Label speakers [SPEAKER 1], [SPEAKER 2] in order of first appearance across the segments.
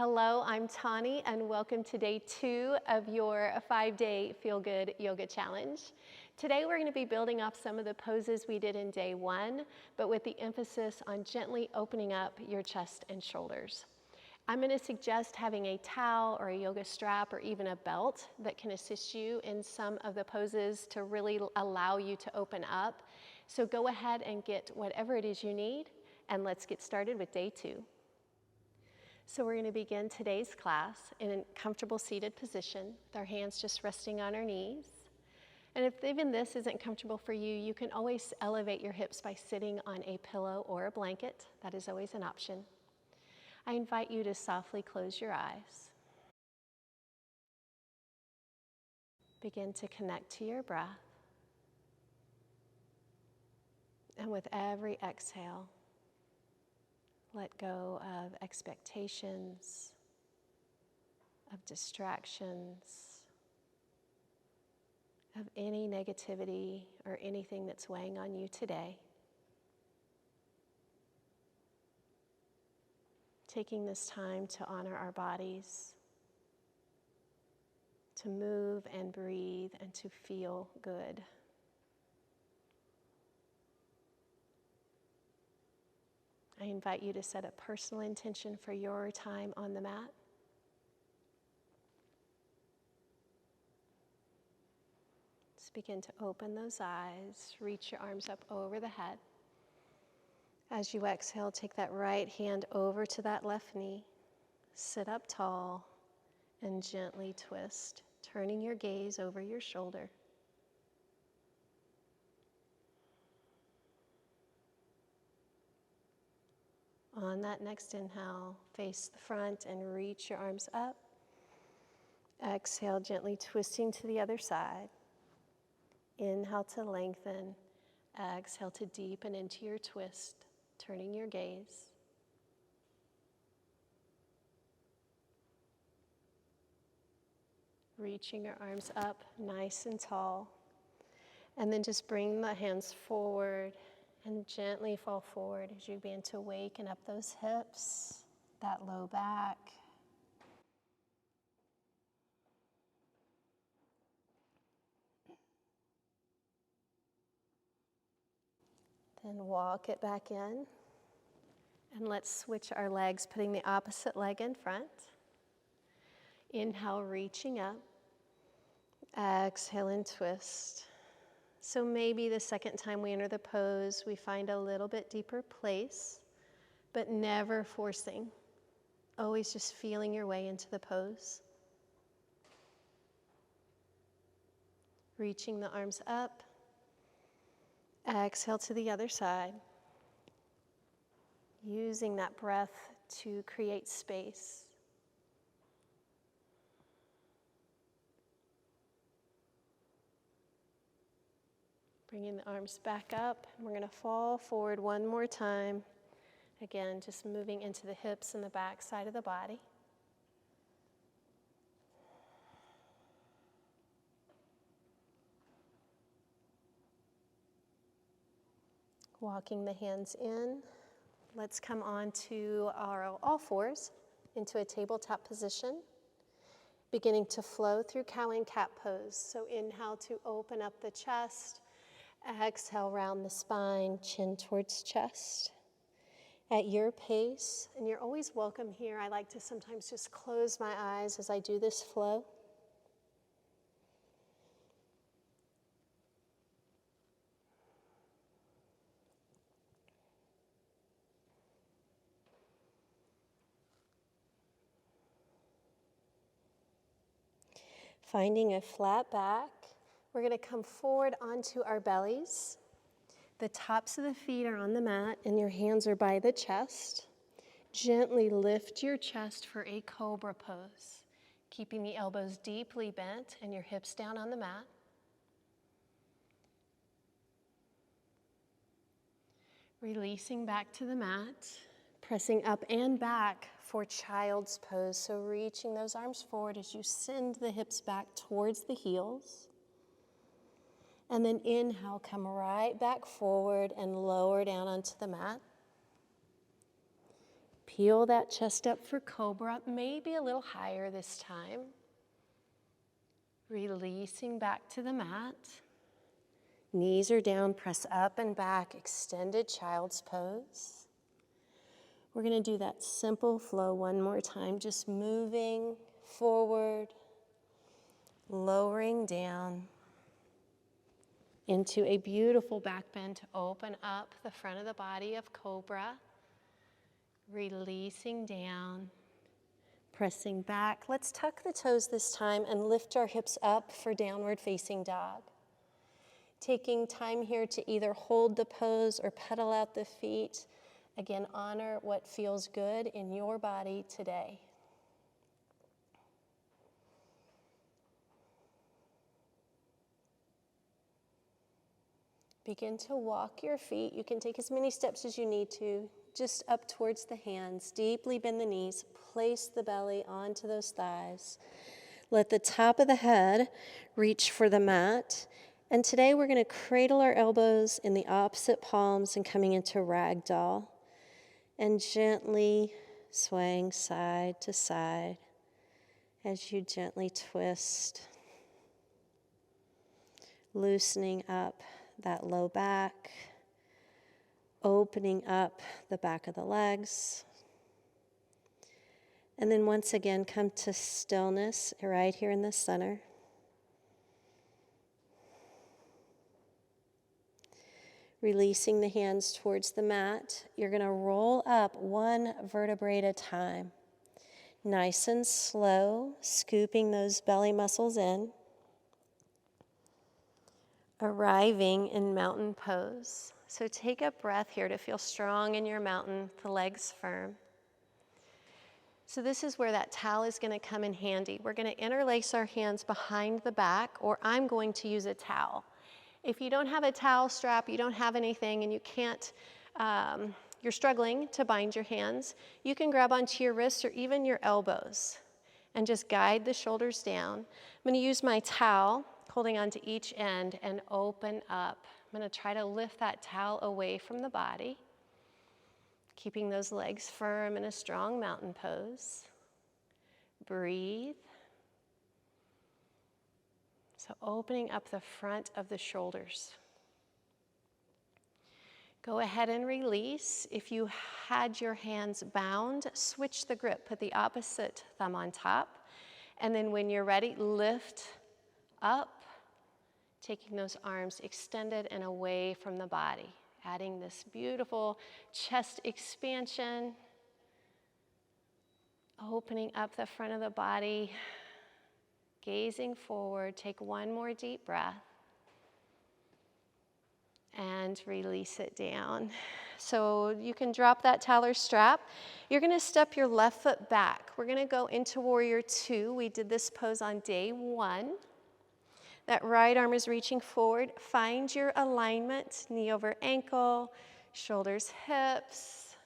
[SPEAKER 1] Hello, I'm Tauni, and welcome to day 2 of your 5-day Feel Good Yoga Challenge. Today we're going to be building off some of the poses we did in day 1, but with the emphasis on gently opening up your chest and shoulders. I'm going to suggest having a towel or a yoga strap or even a belt that can assist you in some of the poses to really allow you to open up. So go ahead and get whatever it is you need, and let's get started with day 2. So we're going to begin today's class in a comfortable seated position with our hands just resting on our knees. And if even this isn't comfortable for you, you can always elevate your hips by sitting on a pillow or a blanket. That is always an option. I invite you to softly close your eyes. Begin to connect to your breath. And with every exhale, let go of expectations, of distractions, of any negativity or anything that's weighing on you today. Taking this time to honor our bodies, to move and breathe and to feel good. I invite you to set a personal intention for your time on the mat. Just begin to open those eyes, reach your arms up over the head. As you exhale, take that right hand over to that left knee, sit up tall, and gently twist, turning your gaze over your shoulder. On that next inhale, face the front and reach your arms up. Exhale, gently twisting to the other side. Inhale to lengthen. Exhale to deepen into your twist, turning your gaze. Reaching your arms up nice and tall. And then just bring the hands forward and gently fall forward as you begin to waken up those hips, that low back. Then walk it back in. And let's switch our legs, putting the opposite leg in front. Inhale, reaching up. Exhale and twist. So maybe the second time we enter the pose, we find a little bit deeper place, but never forcing. Always just feeling your way into the pose. Reaching the arms up. Exhale to the other side. Using that breath to create space. Bringing the arms back up, and we're going to fall forward one more time. Again, just moving into the hips and the back side of the body. Walking the hands in. Let's come on to our all fours into a tabletop position. Beginning to flow through cow and cat pose. So inhale to open up the chest. Exhale, round the spine, chin towards chest. At your pace, and you're always welcome here. I like to sometimes just close my eyes as I do this flow. Finding a flat back. We're going to come forward onto our bellies. The tops of the feet are on the mat and your hands are by the chest. Gently lift your chest for a cobra pose, keeping the elbows deeply bent and your hips down on the mat. Releasing back to the mat, pressing up and back for child's pose. So reaching those arms forward as you send the hips back towards the heels. And then inhale, come right back forward and lower down onto the mat. Peel that chest up for cobra, maybe a little higher this time. Releasing back to the mat. Knees are down, press up and back, extended child's pose. We're going to do that simple flow one more time, just moving forward, lowering down into a beautiful back bend to open up the front of the body of cobra. Releasing down, pressing back. Let's tuck the toes this time and lift our hips up for downward facing dog. Taking time here to either hold the pose or pedal out the feet. Again, honor what feels good in your body today. Begin to walk your feet. You can take as many steps as you need to, just up towards the hands. Deeply bend the knees. Place the belly onto those thighs. Let the top of the head reach for the mat. And today we're going to cradle our elbows in the opposite palms and coming into ragdoll. And gently swaying side to side as you gently twist. Loosening up that low back, opening up the back of the legs. And then once again, come to stillness right here in the center. Releasing the hands towards the mat. You're going to roll up one vertebrae at a time. Nice and slow, scooping those belly muscles in. Arriving in mountain pose. So take a breath here to feel strong in your mountain, the legs firm. So this is where that towel is going to come in handy. We're going to interlace our hands behind the back, or I'm going to use a towel. If you don't have a towel strap, you don't have anything, and you can't, you're struggling to bind your hands, you can grab onto your wrists or even your elbows and just guide the shoulders down. I'm going to use my towel, holding onto each end, and open up. I'm going to try to lift that towel away from the body, keeping those legs firm in a strong mountain pose. Breathe. So opening up the front of the shoulders. Go ahead and release. If you had your hands bound, switch the grip. Put the opposite thumb on top. And then when you're ready, lift up, taking those arms extended and away from the body. Adding this beautiful chest expansion. Opening up the front of the body. Gazing forward. Take one more deep breath. And release it down. So you can drop that towel or strap. You're going to step your left foot back. We're going to go into Warrior Two. We did this pose on day 1. That right arm is reaching forward. Find your alignment, knee over ankle, shoulders, hips.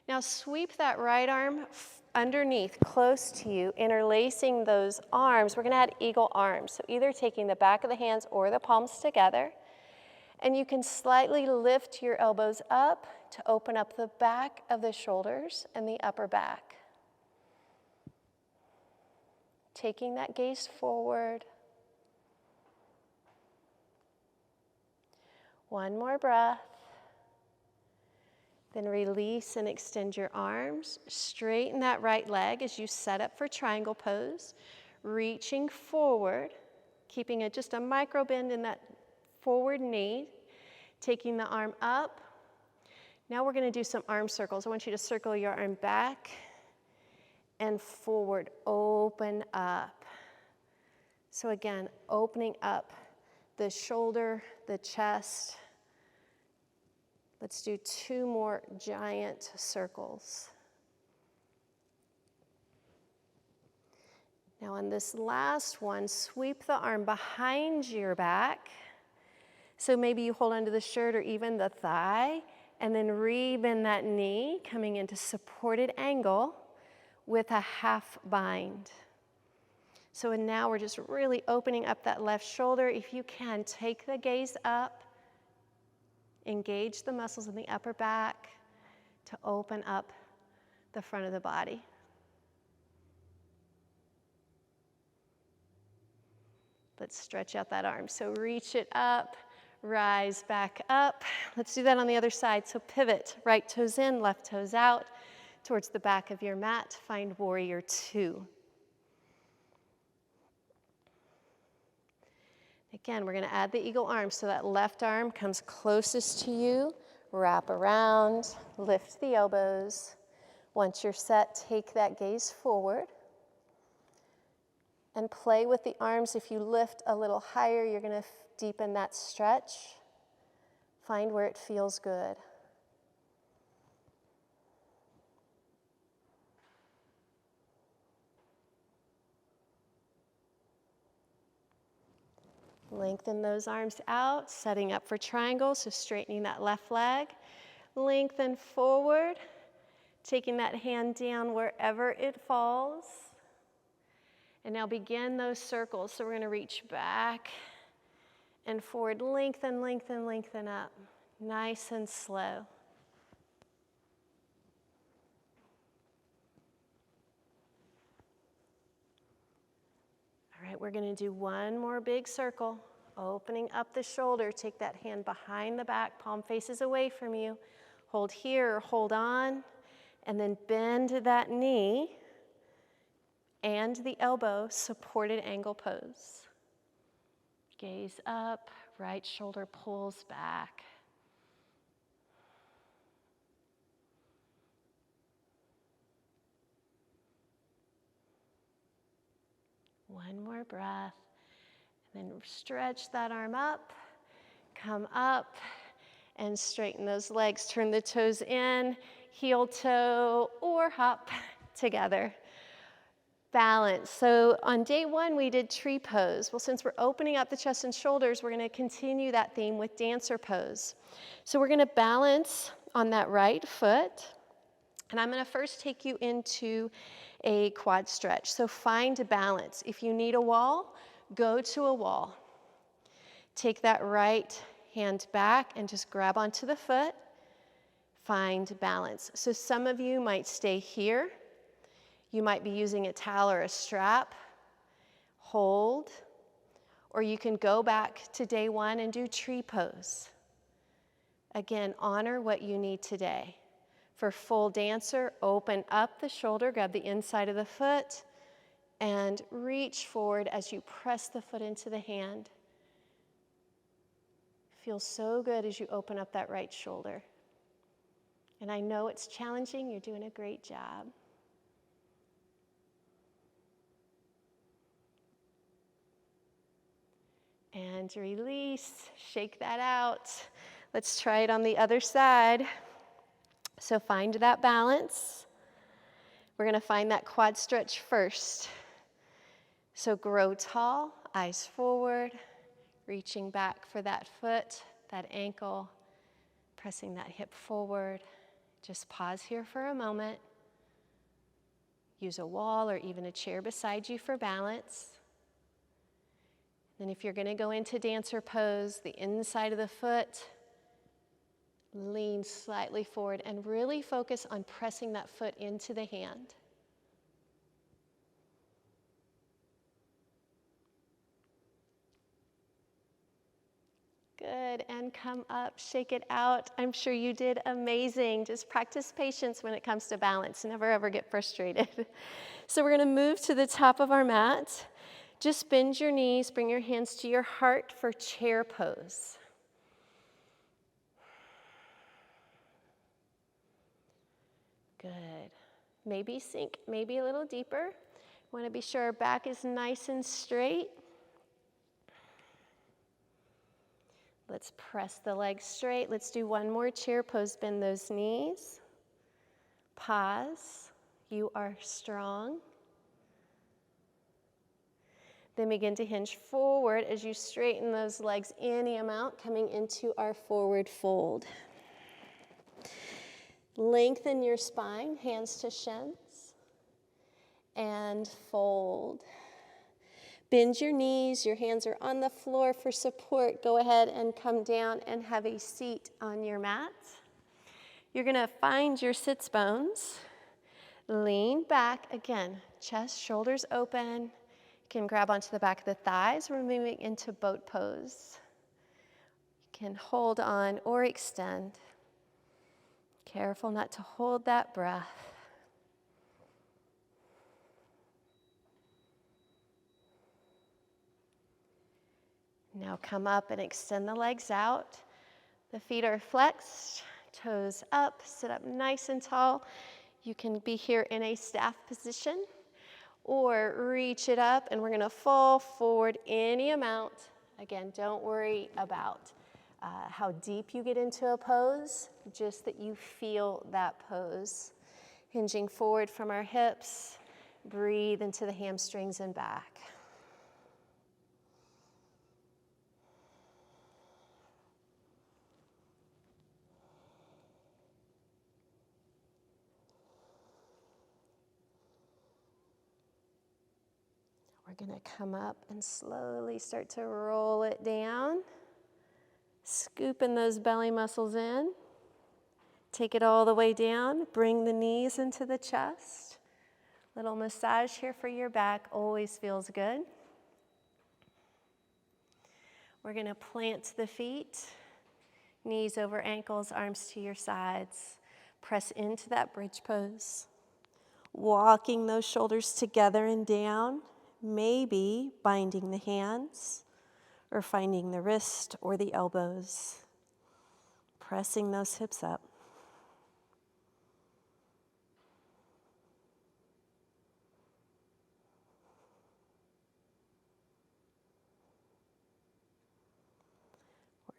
[SPEAKER 1] Now sweep that right arm underneath, close to you, interlacing those arms. We're going to add eagle arms. So either taking the back of the hands or the palms together. And you can slightly lift your elbows up to open up the back of the shoulders and the upper back. Taking that gaze forward. One more breath. Then release and extend your arms. Straighten that right leg as you set up for triangle pose. Reaching forward, keeping just a micro bend in that forward knee. Taking the arm up. Now we're going to do some arm circles. I want you to circle your arm back and forward. Open up. So again, opening up the shoulder, the chest. Let's do 2 more giant circles. Now on this last one, sweep the arm behind your back. So maybe you hold onto the shirt or even the thigh, and then rebend that knee, coming into supported angle with a half bind. So now we're just really opening up that left shoulder. If you can, take the gaze up, engage the muscles in the upper back to open up the front of the body. Let's stretch out that arm. So reach it up, rise back up. Let's do that on the other side. So pivot, right toes in, left toes out towards the back of your mat. Find warrior two. Again, we're going to add the eagle arm. So that left arm comes closest to you. Wrap around, lift the elbows. Once you're set, take that gaze forward. And play with the arms. If you lift a little higher, you're going to deepen that stretch. Find where it feels good. Lengthen those arms out, setting up for triangle, so straightening that left leg. Lengthen forward, taking that hand down wherever it falls. And now begin those circles. So we're going to reach back and forward. Lengthen, lengthen, lengthen up. Nice and slow. All right, we're going to do one more big circle. Opening up the shoulder. Take that hand behind the back. Palm faces away from you. Hold here or hold on. And then bend that knee and the elbow, supported angle pose. Gaze up, right shoulder pulls back. One more breath. And then stretch that arm up, come up, and straighten those legs. Turn the toes in, heel toe, or hop together. Balance. So on day one, we did tree pose. Well, since we're opening up the chest and shoulders, we're going to continue that theme with dancer pose. So we're going to balance on that right foot. And I'm going to first take you into a quad stretch. So find balance. If you need a wall, go to a wall. Take that right hand back and just grab onto the foot. Find balance. So some of you might stay here. You might be using a towel or a strap. Hold. Or you can go back to day one and do tree pose. Again, honor what you need today. For full dancer, open up the shoulder, grab the inside of the foot, and reach forward as you press the foot into the hand. Feels so good as you open up that right shoulder. And I know it's challenging. You're doing a great job. And release. Shake that out. Let's try it on the other side. So find that balance. We're going to find that quad stretch first. So grow tall, eyes forward, reaching back for that foot, that ankle, pressing that hip forward. Just pause here for a moment. Use a wall or even a chair beside you for balance. Then if you're going to go into dancer pose, the inside of the foot, lean slightly forward and really focus on pressing that foot into the hand. Good, and come up, shake it out. I'm sure you did amazing. Just practice patience when it comes to balance. Never ever get frustrated. So we're going to move to the top of our mat. Just bend your knees, bring your hands to your heart for chair pose. Good. Maybe sink, maybe a little deeper. Want to be sure our back is nice and straight. Let's press the legs straight. Let's do one more chair pose. Bend those knees. Pause. You are strong. Then begin to hinge forward as you straighten those legs any amount, coming into our forward fold. Lengthen your spine, hands to shins, and fold. Bend your knees, your hands are on the floor for support. Go ahead and come down and have a seat on your mat. You're going to find your sits bones. Lean back, again, chest, shoulders open. You can grab onto the back of the thighs. We're moving into boat pose. You can hold on or extend. Careful not to hold that breath. Now come up and extend the legs out. The feet are flexed, toes up, sit up nice and tall. You can be here in a staff position or reach it up, and we're gonna fall forward any amount. Again, don't worry about how deep you get into a pose, just that you feel that pose. Hinging forward from our hips, breathe into the hamstrings and back. We're gonna come up and slowly start to roll it down, scooping those belly muscles in. Take it all the way down, bring the knees into the chest. Little massage here for your back, always feels good. We're gonna plant the feet, knees over ankles, arms to your sides. Press into that bridge pose. Walking those shoulders together and down. Maybe binding the hands or finding the wrist or the elbows. Pressing those hips up.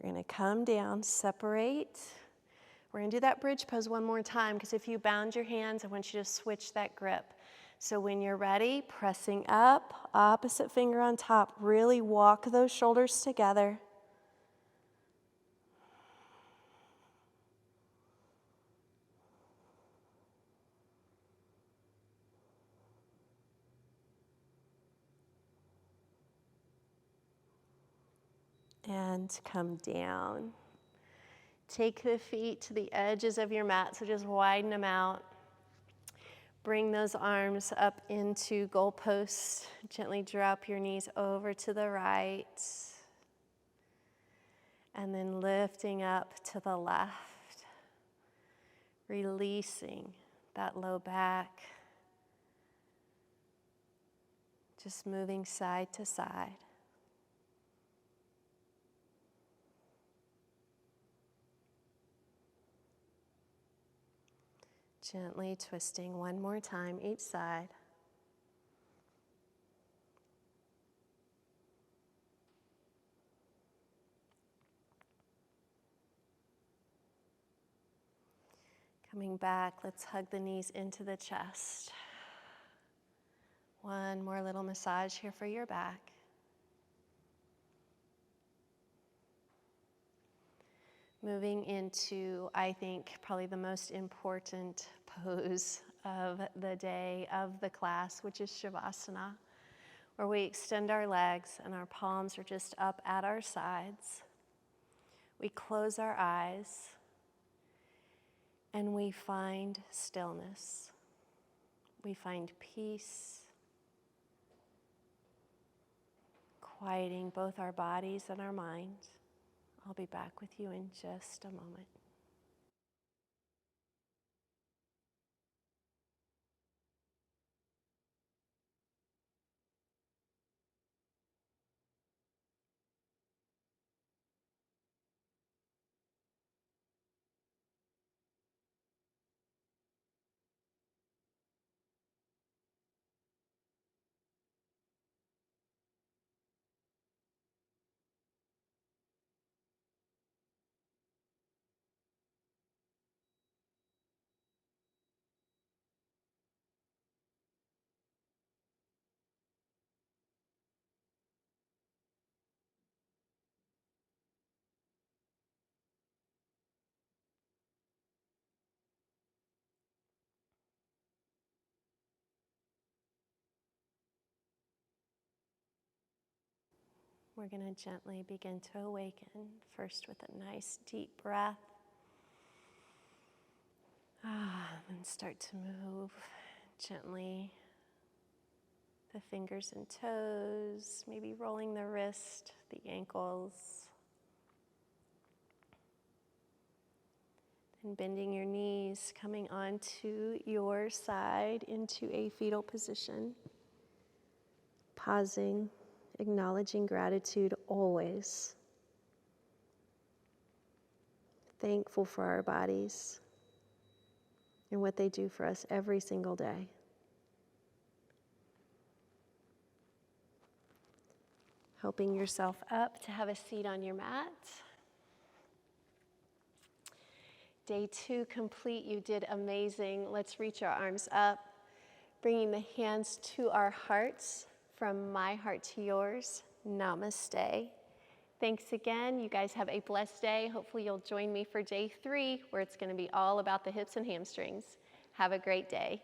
[SPEAKER 1] We're going to come down, separate. We're going to do that bridge pose one more time, because if you bound your hands, I want you to switch that grip. So when you're ready, pressing up, opposite finger on top, really walk those shoulders together. And come down. Take the feet to the edges of your mat, so just widen them out. Bring those arms up into goalposts. Gently drop your knees over to the right. And then lifting up to the left. Releasing that low back. Just moving side to side. Gently twisting one more time each side. Coming back, let's hug the knees into the chest. One more little massage here for your back. Moving into, I think, probably the most important pose of the day, of the class, which is Shavasana, where we extend our legs and our palms are just up at our sides. We close our eyes and we find stillness. We find peace, quieting both our bodies and our mind. I'll be back with you in just a moment. We're going to gently begin to awaken, first with a nice deep breath. And start to move Gently, the fingers and toes, maybe rolling the wrist, the ankles. And bending your knees, coming onto your side into a fetal position. Pausing, acknowledging gratitude always. Thankful for our bodies and what they do for us every single day. Helping yourself up to have a seat on your mat. Day 2 complete. You did amazing. Let's reach our arms up, bringing the hands to our hearts, from my heart to yours. Namaste. Thanks again. You guys have a blessed day. Hopefully you'll join me for day 3, where it's going to be all about the hips and hamstrings. Have a great day.